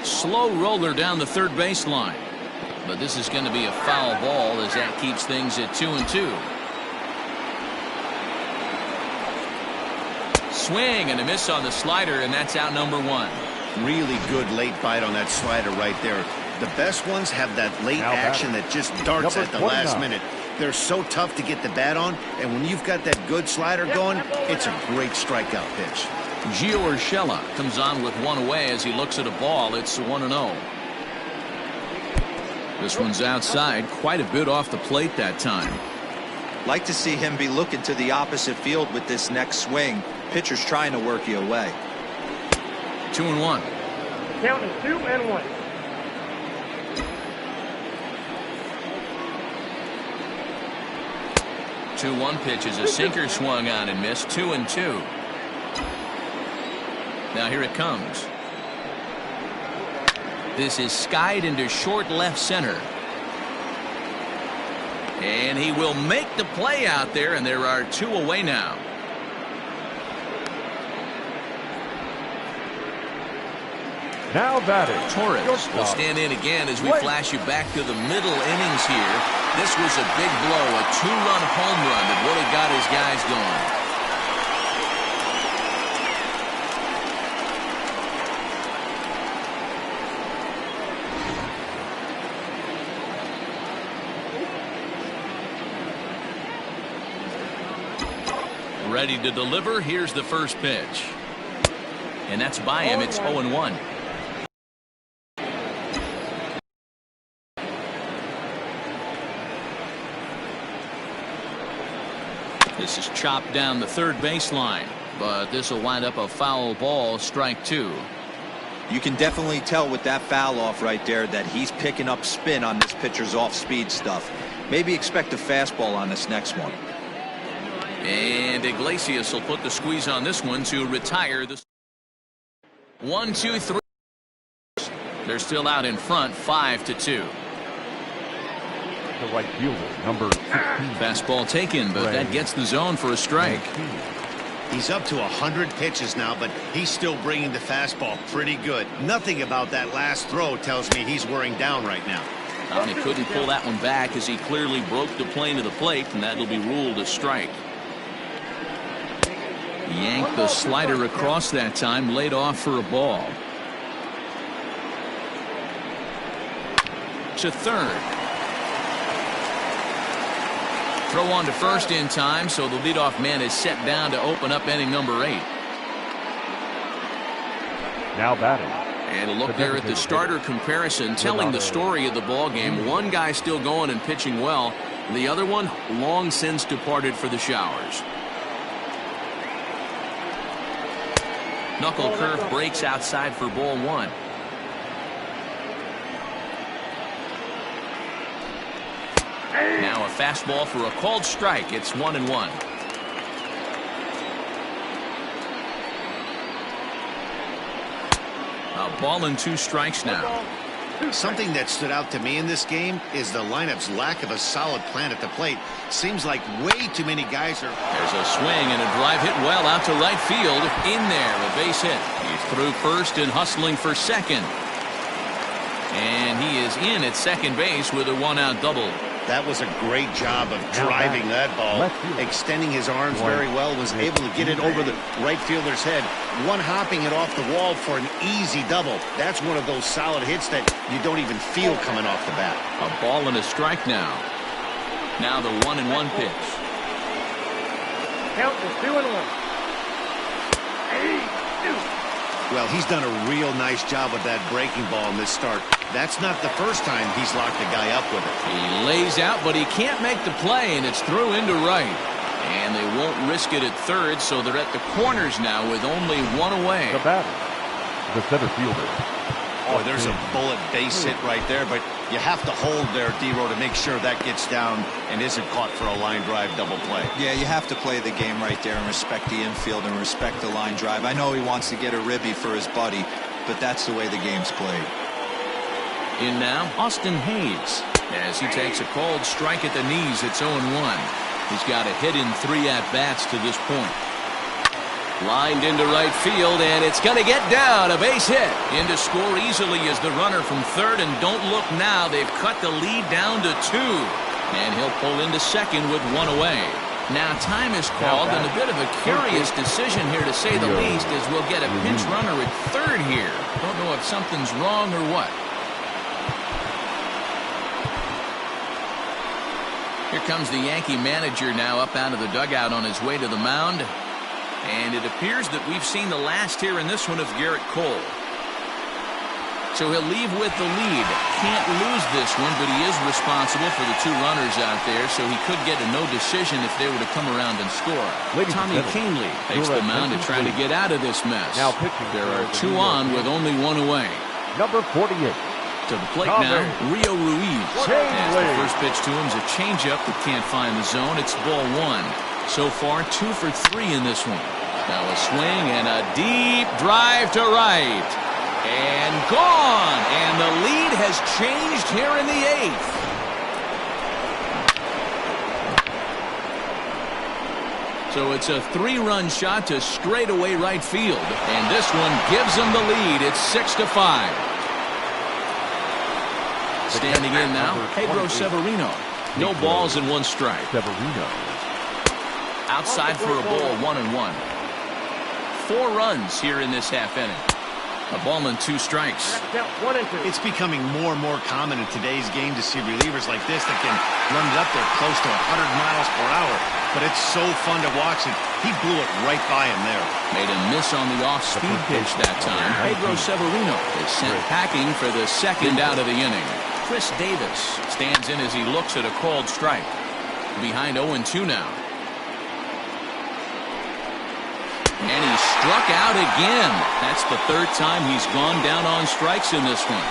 Slow roller down the third baseline. But this is going to be a foul ball as that keeps things at 2-2. swing and a miss on the slider, and that's out number one. Really good late bite on that slider right there. The best ones have that late action that just darts at the last minute. They're so tough to get the bat on, and when you've got that good slider going, it's a great strikeout pitch. Gio Urshela comes on with one away as he looks at a ball. It's 1-0. This one's outside, quite a bit off the plate that time. Like to see him be looking to the opposite field with this next swing. Pitcher's trying to work you away. 2-1. Count is 2-1. 2-1 pitch is a sinker swung on and missed. 2-2. Now here it comes. This is skied into short left center. And he will make the play out there, and there are two away now. Now batting. Torres will stand in again as we flash you back to the middle innings here. This was a big blow, a two-run home run that really got his guys going. Ready to deliver. Here's the first pitch. And that's by him. It's 0-1. This is chopped down the third baseline, but this will wind up a foul ball, strike two. You can definitely tell with that foul off right there that he's picking up spin on this pitcher's off-speed stuff. Maybe expect a fastball on this next one. And Iglesias will put the squeeze on this one to retire this. 1, 2, 3. They're still out in front, 5-2. The right fielder, number 16. Fastball taken, but that gets the zone for a strike. He's up to 100 pitches now, but he's still bringing the fastball pretty good. Nothing about that last throw tells me he's wearing down right now. And he couldn't pull that one back as he clearly broke the plane of the plate, and that'll be ruled a strike. Yanked the slider across that time, laid off for a ball. To third. Throw on to first in time, so the leadoff man is set down to open up inning number 8. Now batting. And a look there at the starter comparison, telling the story of the ball game. One guy still going and pitching well. The other one long since departed for the showers. Knuckle curve breaks outside for ball one. Now a fastball for a called strike. It's 1-1. A ball and 2 strikes now. Something that stood out to me in this game is the lineup's lack of a solid plan at the plate. Seems like way too many guys are. There's a swing and a drive hit well out to right field. In there, a base hit. He's through first and hustling for second. And he is in at second base with a 1-out double. That was a great job of driving that ball, extending his arms very well, was able to get it over the right fielder's head, one-hopping it off the wall for an easy double. That's one of those solid hits that you don't even feel coming off the bat. A ball and a strike now. Now the 1-1 pitch. Count is 2-1. Well, he's done a real nice job with that breaking ball in this start. That's not the first time he's locked a guy up with it. He lays out, but he can't make the play, and it's through into right. And they won't risk it at third, so they're at the corners now with only one away. The batter, the center fielder. Boy, there's a bullet base hit right there, but you have to hold there, D-Row, to make sure that gets down and isn't caught for a line drive double play. Yeah, you have to play the game right there and respect the infield and respect the line drive. I know he wants to get a ribby for his buddy, but that's the way the game's played. In now, Austin Hayes. As he takes a called strike at the knees, it's 0-1. He's got a hit in 3 at-bats to this point. Lined into right field, and it's going to get down. A base hit. In to score easily is the runner from third, and don't look now. They've cut the lead down to 2. And he'll pull into second with 1 away. Now time is called, and a bit of a curious decision here to say the least, as we'll get a pinch runner at third here. Don't know if something's wrong or what. Here comes the Yankee manager now up out of the dugout on his way to the mound. And it appears that we've seen the last here in this one of Garrett Cole. So he'll leave with the lead. Can't lose this one, but he is responsible for the 2 runners out there, so he could get a no decision if they were to come around and score. Tommy Kahnle takes the mound to try to get out of this mess. Now pitching. There are 2 on with only 1 away. Number 48. To the plate now, Rio Ruiz. As the first pitch to him is a changeup that can't find the zone. It's ball 1. So far, 2 for 3 in this one. Now a swing and a deep drive to right. And gone. And the lead has changed here in the 8th. So it's a 3-run shot to straightaway right field. And this one gives them the lead. It's 6-5. Standing in now, Pedro Severino. No balls and 1 strike. Severino. Outside for a ball, 1-1. 4 runs here in this half inning. A ball and 2 strikes. Count 1 and 2. It's becoming more and more common in today's game to see relievers like this that can run it up there close to 100 miles per hour. But it's so fun to watch it. He blew it right by him there. Made a miss on the off-speed pitch that time. Pedro Severino is sent packing for the 2nd out of the inning. Chris Davis stands in as he looks at a called strike. Behind 0-2 now. And he struck out again. That's the 3rd time he's gone down on strikes in this one.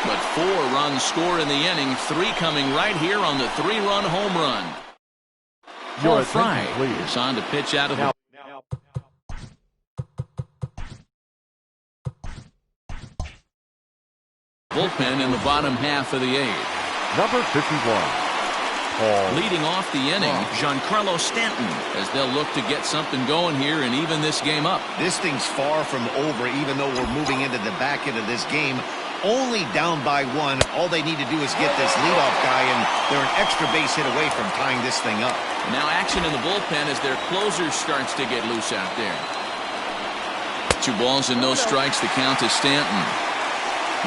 But 4 runs score in the inning, 3 coming right here on the 3-run home run. Paul Fry is on to pitch out of the bullpen in the bottom half of the 8th. Number 51. Leading off the inning, Giancarlo Stanton, as they'll look to get something going here and even this game up. This thing's far from over, even though we're moving into the back end of this game. Only down by 1. All they need to do is get this leadoff guy, and they're an extra base hit away from tying this thing up. Now action in the bullpen as their closer starts to get loose out there. 2 balls and no strikes. The count to Stanton.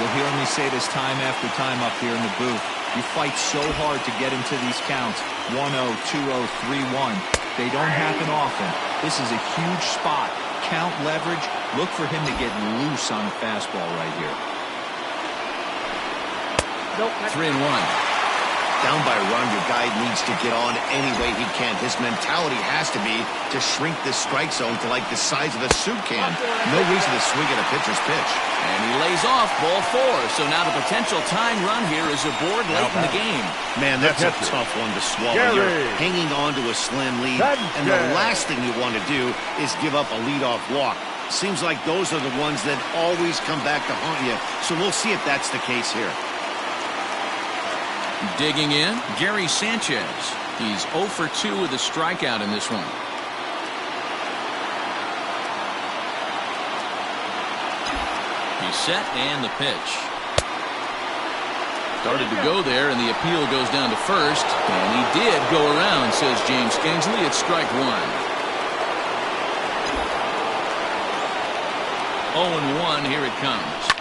You'll hear me say this time after time up here in the booth. You fight so hard to get into these counts. 1-0, 2-0, 3-1. They don't happen often. This is a huge spot. Count leverage. Look for him to get loose on a fastball right here. 3-1. Down by a run, your guy needs to get on any way he can. His mentality has to be to shrink this strike zone to like the size of a soup can. No reason to swing at a pitcher's pitch. And he lays off ball 4. So now the potential tying run here is aboard late in the game. Man, that's a tough one to swallow. You're hanging on to a slim lead, and the last thing you want to do is give up a leadoff walk. Seems like those are the ones that always come back to haunt you. So we'll see if that's the case here. Digging in, Gary Sanchez. He's 0 for 2 with a strikeout in this one. He's set and the pitch. Started to go there, and the appeal goes down to first. And he did go around, says James Kingsley. It's strike 1. 0-1, here it comes.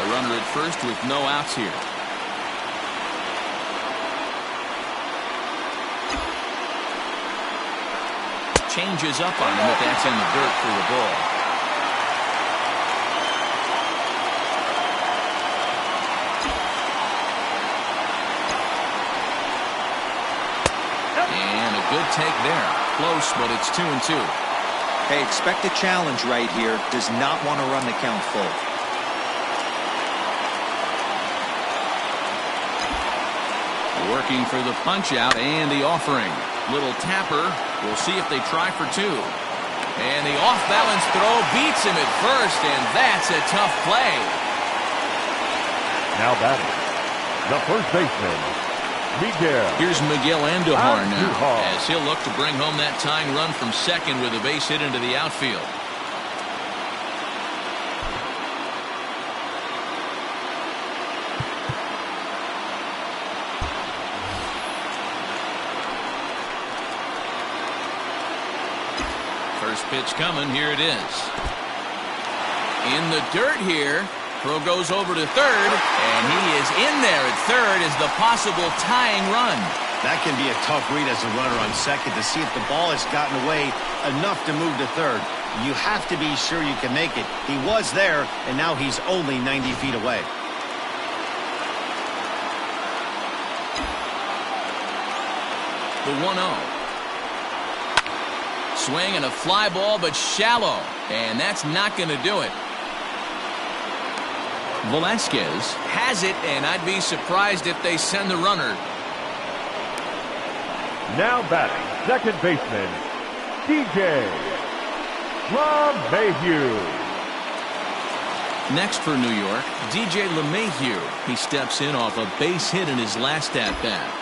A runner at first with no outs here. Changes up on him, but that's in the dirt for the ball. And a good take there. Close, but it's 2-2. Hey, expect a challenge right here. Does not want to run the count full. Working for the punch out and the offering. Little tapper. We'll see if they try for 2. And the off balance throw beats him at first, and that's a tough play. Now batting, the first baseman, Miguel. Here's Miguel Andujar now, as he'll look to bring home that tying run from second with a base hit into the outfield. Pitch coming. Here it is. In the dirt here. Throw goes over to third, and he is in there at third as the possible tying run. That can be a tough read as a runner on second to see if the ball has gotten away enough to move to third. You have to be sure you can make it. He was there, and now he's only 90 feet away. The 1-0. Swing and a fly ball, but shallow, and that's not going to do it. Velasquez has it, and I'd be surprised if they send the runner. Now batting, second baseman, DJ LeMahieu. Next for New York, DJ LeMahieu. He steps in off a base hit in his last at-bat.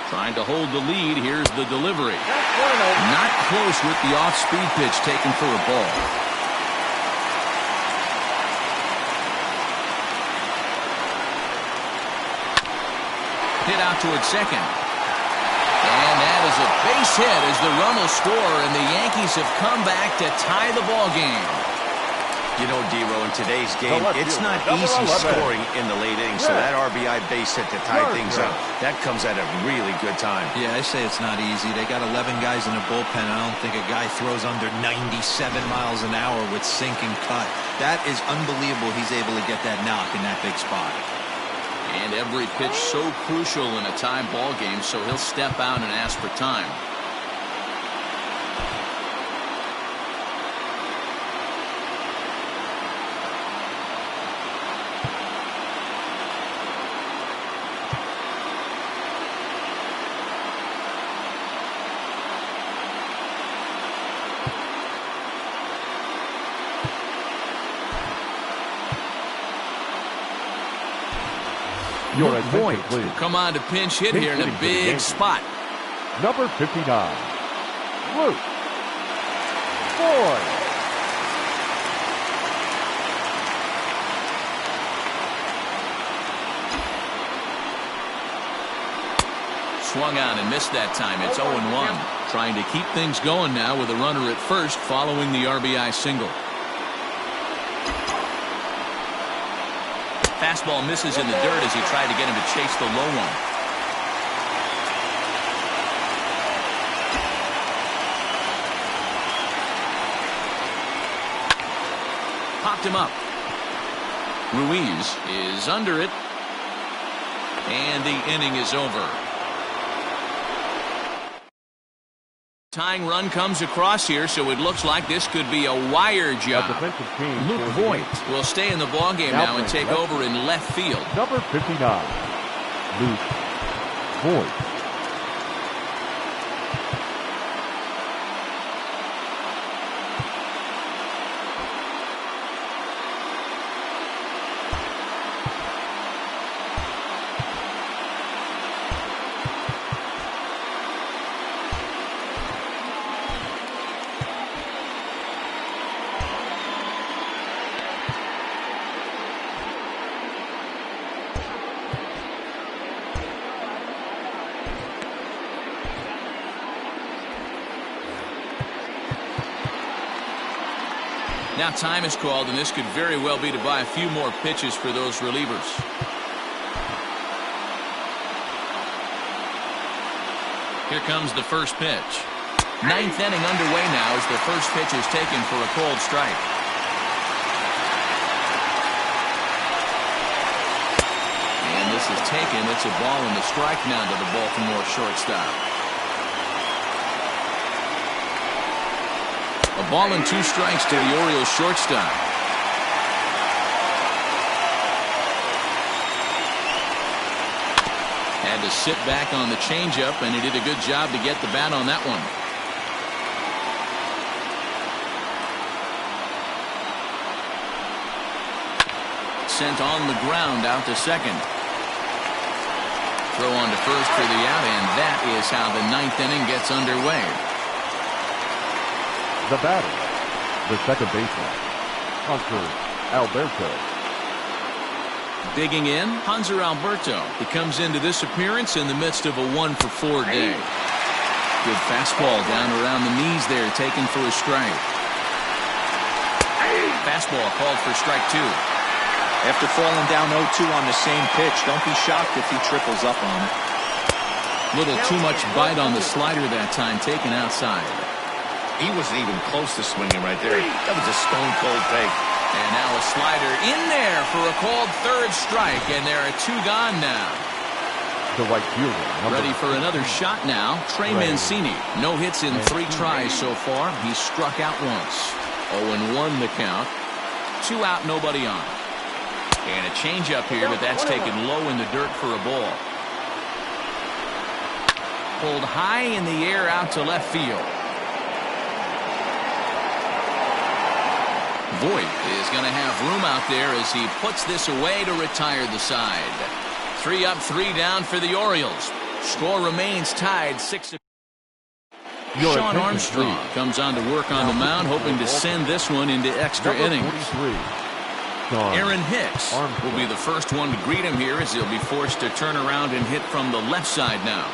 Trying to hold the lead. Here's the delivery. Not close with the off-speed pitch taken for a ball. Hit out toward second. And that is a base hit as the run will score, and the Yankees have come back to tie the ball game. You know, D-Row, in today's game, it's not easy scoring in the late innings, so that RBI base hit to tie things up, that comes at a really good time. Yeah, I say it's not easy. They got 11 guys in the bullpen. I don't think a guy throws under 97 miles an hour with sink and cut. That is unbelievable he's able to get that knock in that big spot. And every pitch so crucial in a tie ball game, so he'll step out and ask for time. Your Voit attention, please. come on to pinch hit here in a big spot. Number 59, Luke Voit. Swung on and missed that time. It's 0-1. Trying to keep things going now with a runner at first following the RBI single. Fastball misses in the dirt as he tried to get him to chase the low one. Popped him up. Ruiz is under it. And the inning is over. Tying run comes across here, so it looks like this could be a wire job. Defensive team Luke Voit will stay in the ballgame now and take over in left field. Number 59, Luke Voit. Now time is called, and this could very well be to buy a few more pitches for those relievers. Here comes the first pitch. Ninth inning underway now as the first pitch is taken for a cold strike. And this is taken. It's a ball and a strike now to the Baltimore shortstop. A ball and 2 strikes to the Orioles shortstop. Had to sit back on the changeup, and he did a good job to get the bat on that one. Sent on the ground out to second. Throw on to first for the out, and that is how the 9th inning gets underway. The batter, the second baseman, Hunter Alberto. Digging in, Hanser Alberto. He comes into this appearance in the midst of a 1-for-4 day. Good fastball down around the knees there, taken for a strike. Fastball called for strike 2. After falling down 0-2 on the same pitch, don't be shocked if he triples up on it. Little too much bite on the slider that time, taken outside. He wasn't even close to swinging right there. That was a stone-cold take. And now a slider in there for a called third strike, and there are 2 gone now. The right fielder. Ready for another shot now. Trey Mancini. No hits in 3 tries so far. He's struck out once. 0-1 the count. 2 out, nobody on. And a changeup here, but that's taken low in the dirt for a ball. Pulled high in the air out to left field. Voit is going to have room out there as he puts this away to retire the side. 3 up, 3 down for the Orioles. Score remains tied 6. Sean Armstrong comes on to work on the mound, hoping to send this one into extra innings. Aaron Hicks will be the first one to greet him here as he'll be forced to turn around and hit from the left side now.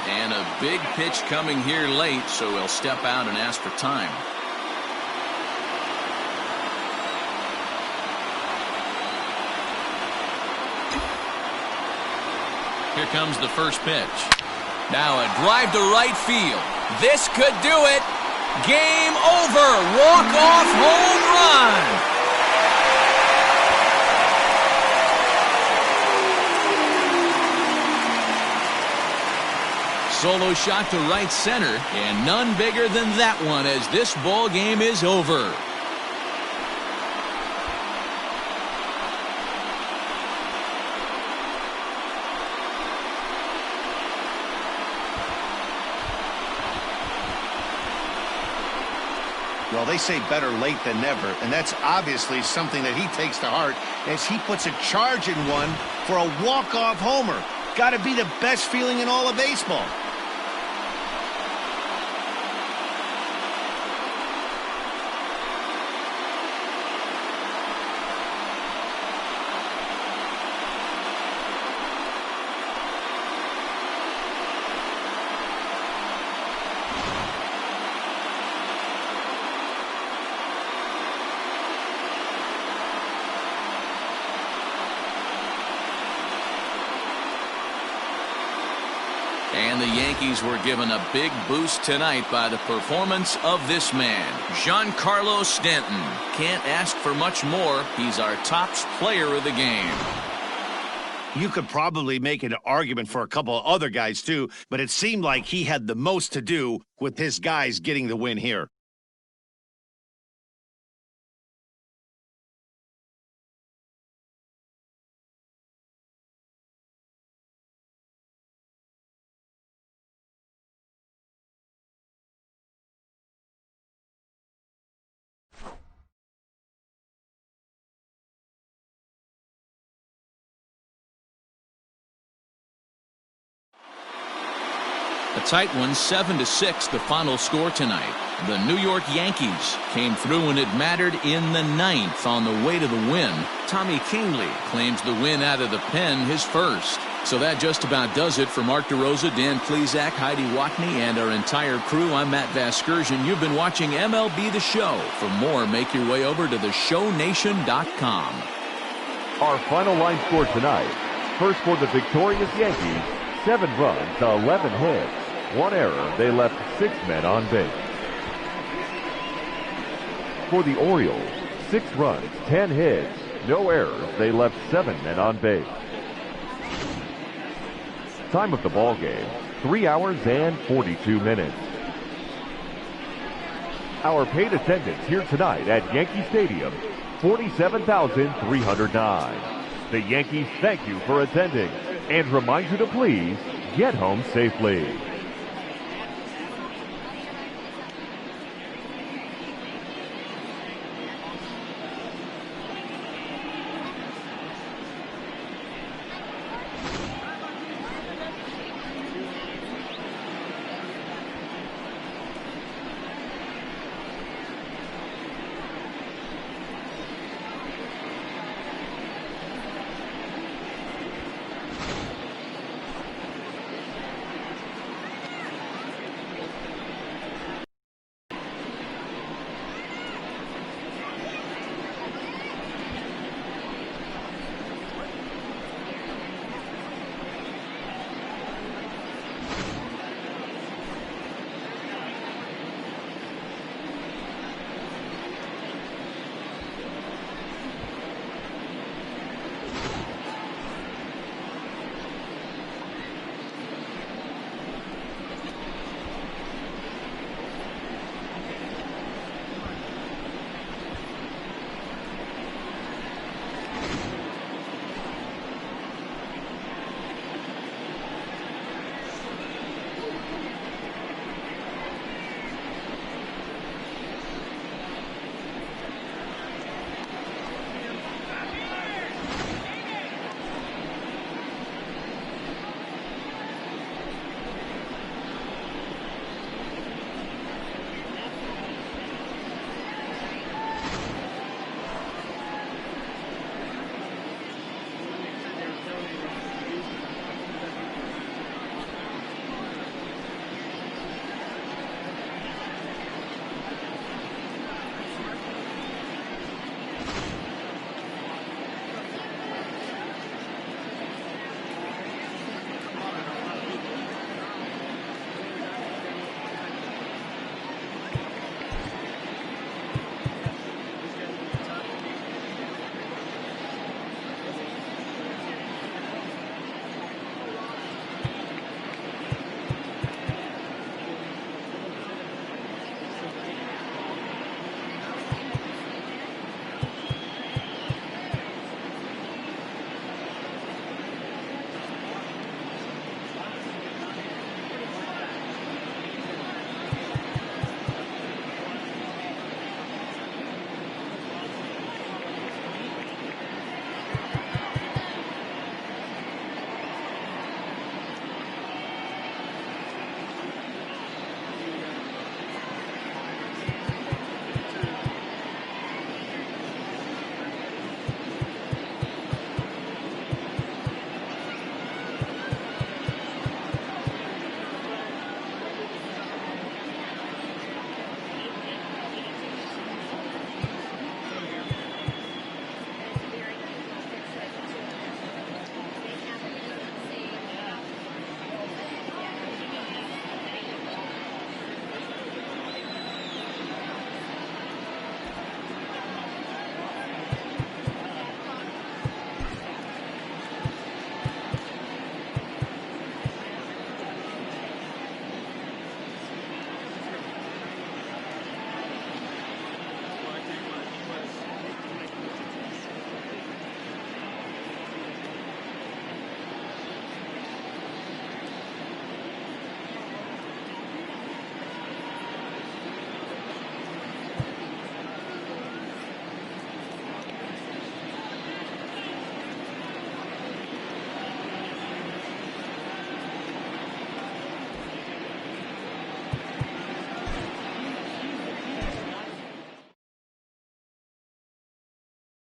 And a big pitch coming here late, so he'll step out and ask for time. Here comes the first pitch. Now a drive to right field. This could do it. Game over. Walk-off home run. Solo shot to right center, and none bigger than that one as this ball game is over. Well, they say better late than never, and that's obviously something that he takes to heart as he puts a charge in one for a walk-off homer. Got to be the best feeling in all of baseball. And the Yankees were given a big boost tonight by the performance of this man, Giancarlo Stanton. Can't ask for much more. He's our top player of the game. You could probably make an argument for a couple of other guys too, but it seemed like he had the most to do with his guys getting the win here. A tight one, 7-6, the final score tonight. The New York Yankees came through when it mattered in the 9th on the way to the win. Tommy Kingley claims the win out of the pen, his first. So that just about does it for Mark DeRosa, Dan Plesac, Heidi Watney, and our entire crew. I'm Matt Vasgersian. You've been watching MLB The Show. For more, make your way over to theshownation.com. Our final line score tonight. First for the victorious Yankees, 7 runs, 11 hits. 1 error. They left 6 men on base. For the Orioles, 6 runs, 10 hits. No errors. They left 7 men on base. Time of the ball game, 3 hours and 42 minutes. Our paid attendance here tonight at Yankee Stadium, 47,309. The Yankees thank you for attending and remind you to please get home safely.